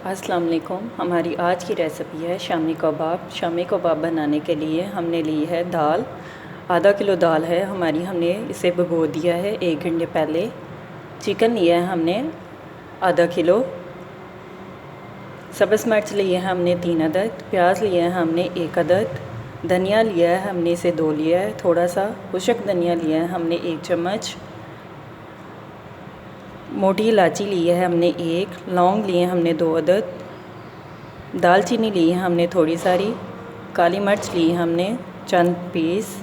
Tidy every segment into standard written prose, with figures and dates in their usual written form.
अस्सलाम वालेकुम। हमारी आज की रेसिपी है शामी कबाब। शामी कबाब बनाने के लिए हमने ली है दाल, आधा किलो दाल है हमारी, हमने इसे भिगो दिया है 1 घंटे पहले। चिकन लिया है हमने आधा किलो। सब्ज़ मिर्च लिए हैं हमने 3 अदद। प्याज लिया है हमने 1 अदद। धनिया लिया है हमने इसे 2 लिया है। थोड़ा सा खुश्क धनिया लिया है हमने 1 चम्मच। मोटी इलायची ली है हमने 1। लौंग लिए हमने 2 अदद। दालचीनी ली है हमने थोड़ी सारी। काली मिर्च ली है हमने चंद पीस।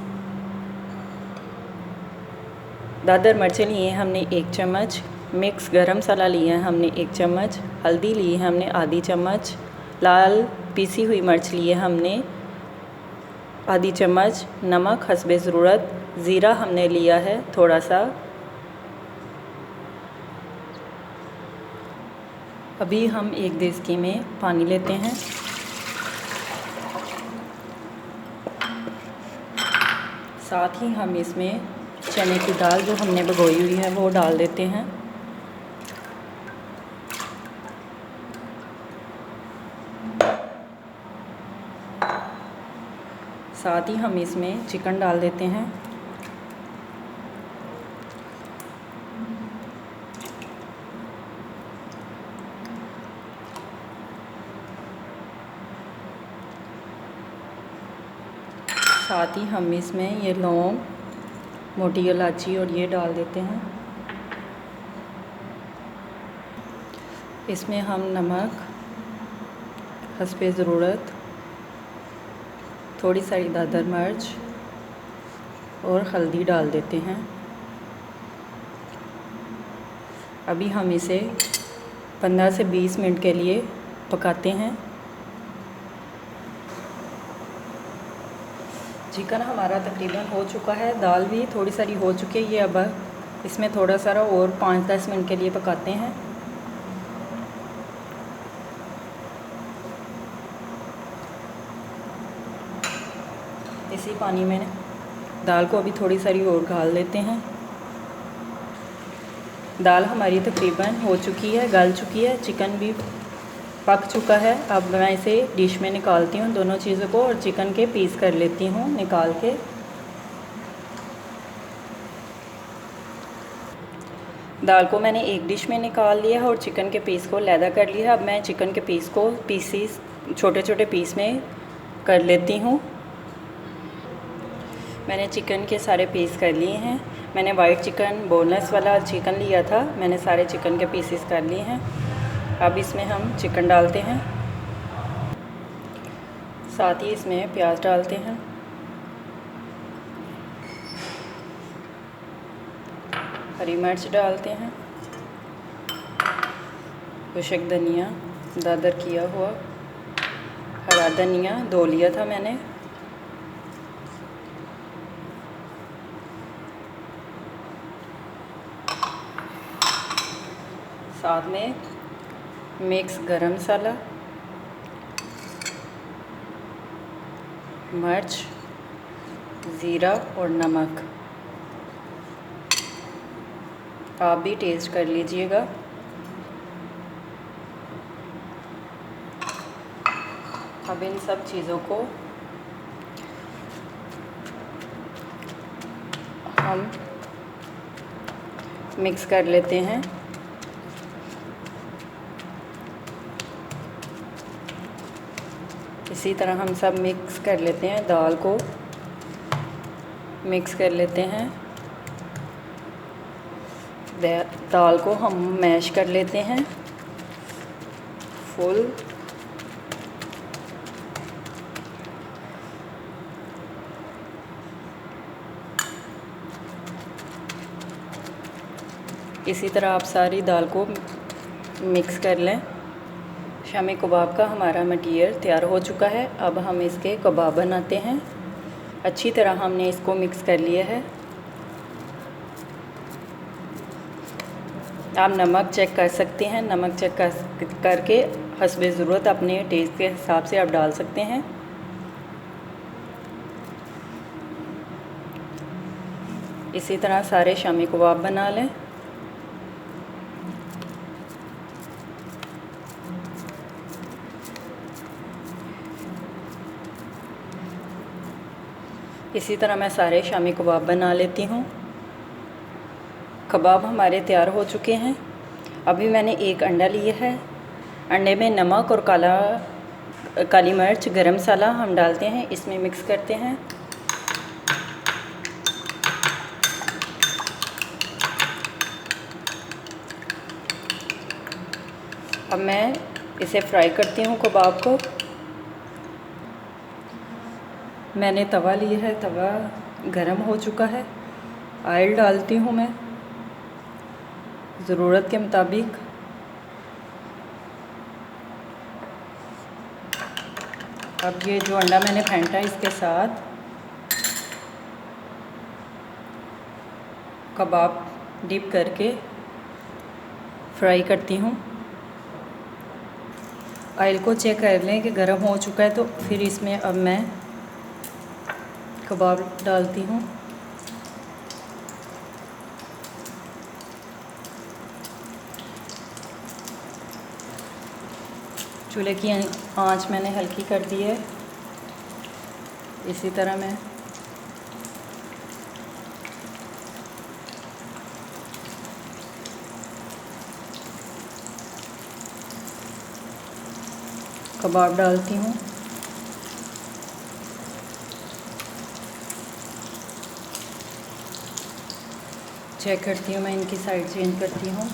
दादर मिर्चें ली हैं हमने 1 चम्मच। मिक्स गरम मसाला लिया है हमने 1 चम्मच। हल्दी ली है हमने आधी चम्मच। लाल पीसी हुई मिर्च ली है हमने आधी चम्मच। नमक हस्बे ज़रूरत। ज़ीरा हमने लिया है थोड़ा सा। अभी हम एक देचकी में पानी लेते हैं। साथ ही हम इसमें चने की दाल जो हमने भिगोई हुई है वो डाल देते हैं। साथ ही हम इसमें चिकन डाल देते हैं। साथ ही हम इसमें ये लौंग, मोटी इलायची और ये डाल देते हैं। इसमें हम नमक हस्बे ज़रूरत, थोड़ी सारी दादर मिर्च और हल्दी डाल देते हैं। अभी हम इसे 15 से 20 मिनट के लिए पकाते हैं। चिकन हमारा तकरीबन हो चुका है, दाल भी थोड़ी सारी हो चुकी है। ये अब इसमें थोड़ा सारा और 5-10 मिनट के लिए पकाते हैं। इसी पानी में दाल को अभी थोड़ी सारी और गाल लेते हैं। दाल हमारी तकरीबन हो चुकी है, गल चुकी है। चिकन भी पक चुका है। अब मैं इसे डिश में निकालती हूँ दोनों चीज़ों को, और चिकन के पीस कर लेती हूँ निकाल के। दाल को मैंने एक डिश में निकाल लिया है और चिकन के पीस को लैदा कर लिया है। अब मैं चिकन के पीस को छोटे छोटे पीस में कर लेती हूँ। मैंने चिकन के सारे पीस कर लिए हैं। मैंने वाइट चिकन, बोनलेस वाला चिकन लिया था। मैंने सारे चिकन के पीसेस कर लिए हैं। अब इसमें हम चिकन डालते हैं। साथ ही इसमें प्याज डालते हैं। हरी मिर्च डालते हैं। खुश्क धनिया दादर किया हुआ। हरा धनिया 2 लिया था मैंने। साथ में मिक्स गरम मसाला, मिर्च, ज़ीरा और नमक। आप भी टेस्ट कर लीजिएगा। अब इन सब चीज़ों को हम मिक्स कर लेते हैं। इसी तरह हम सब मिक्स कर लेते हैं। दाल को मिक्स कर लेते हैं। दाल को हम मैश कर लेते हैं फुल। इसी तरह आप सारी दाल को मिक्स कर लें। शामी कबाब का हमारा मटीरियल तैयार हो चुका है। अब हम इसके कबाब बनाते हैं। अच्छी तरह हमने इसको मिक्स कर लिया है। आप नमक चेक कर सकते हैं। नमक चेक करके हस्बे ज़रूरत अपने टेस्ट के हिसाब से आप डाल सकते हैं। इसी तरह सारे शामी कबाब बना लें। इसी तरह मैं सारे शामी कबाब बना लेती हूँ। कबाब हमारे तैयार हो चुके हैं। अभी मैंने एक अंडा लिया है। अंडे में नमक और काली मिर्च, गरम मसाला हम डालते हैं, इसमें मिक्स करते हैं। अब मैं इसे फ्राई करती हूँ कबाब को। मैंने तवा लिया है, तवा गरम हो चुका है। ऑयल डालती हूँ मैं ज़रूरत के मुताबिक। अब ये जो अंडा मैंने फेंटा है इसके साथ कबाब डिप करके फ्राई करती हूँ। ऑयल को चेक कर लें कि गर्म हो चुका है, तो फिर इसमें अब मैं कबाब डालती हूँ। चूल्हे की आंच मैंने हल्की कर दी है। इसी तरह मैं कबाब डालती हूँ। चेक करती हूँ, मैं इनकी साइड चेंज करती हूँ।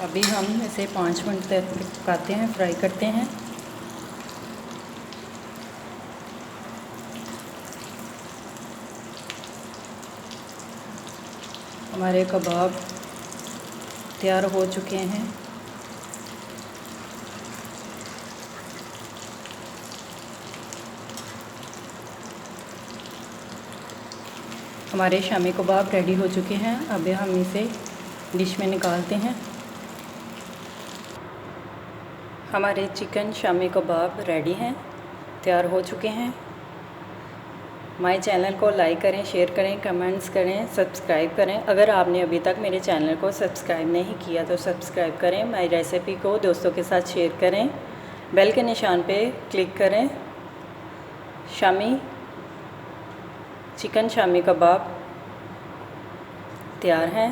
अभी हम इसे 5 मिनट तक पकाते हैं, फ्राई करते हैं। हमारे कबाब तैयार हो चुके हैं। हमारे शामी कबाब रेडी हो चुके हैं। अब हम इसे डिश में निकालते हैं। हमारे चिकन शामी कबाब रेडी हैं, तैयार हो चुके हैं। माय चैनल को लाइक करें, शेयर करें, कमेंट्स करें, सब्सक्राइब करें। अगर आपने अभी तक मेरे चैनल को सब्सक्राइब नहीं किया तो सब्सक्राइब करें। माय रेसिपी को दोस्तों के साथ शेयर करें। बेल के निशान पे क्लिक करें। चिकन शामी कबाब तैयार हैं।